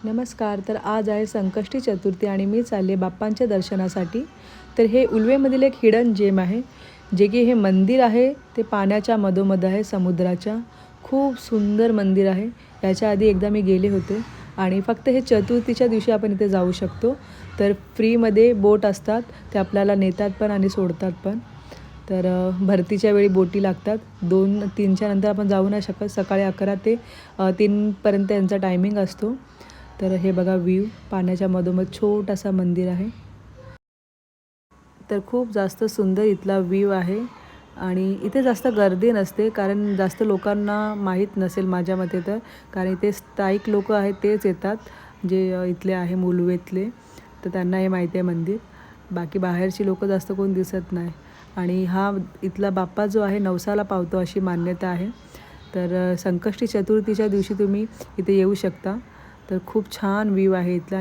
नमस्कार. तर आज आहे संकष्टी चतुर्थी आणि मी चालले बाप्पांच्या दर्शनासाठी. तर हे उल्वेमधील एक हिडन जेम आहे, जे की हे मंदिर आहे ते पाण्याच्या मधोमध आहे, समुद्राच्या. खूप सुंदर मंदिर आहे. याच्या आधी एकदा मी गेले होते आणि फक्त हे चतुर्थीच्या दिवशी आपण इथे जाऊ शकतो. तर फ्रीमध्ये बोट असतात, ते आपल्याला नेतात पण आणि सोडतात पण. तर भरतीच्या वेळी बोटी लागतात. 2-3च्या नंतर आपण जाऊ नाही शकत. सकाळी 11 ते 3पर्यंत यांचा टायमिंग असतो. तर हे बघा व्ह्यू, पाण्याच्या मधोमध छोटासा मंदिर आहे. तर खूप जास्त सुंदर इथला व्ह्यू आहे आणि इथे जास्त गर्दी नसते, कारण जास्त लोकांना माहीत नसेल माझ्या मते तर. कारण इथे स्थायिक लोकं आहेत तेच येतात, जे इथले आहे उल्वेतले. तर त्यांना हे माहिती आहे मंदिर. बाकी बाहेरची लोकं जास्त कोण दिसत नाही. आणि हा इथला बाप्पा जो आहे नवसाला पावतो अशी मान्यता आहे. तर संकष्टी चतुर्थीच्या दिवशी तुम्ही इथे येऊ शकता. तर खूप छान व्ह्यू आहे इथला.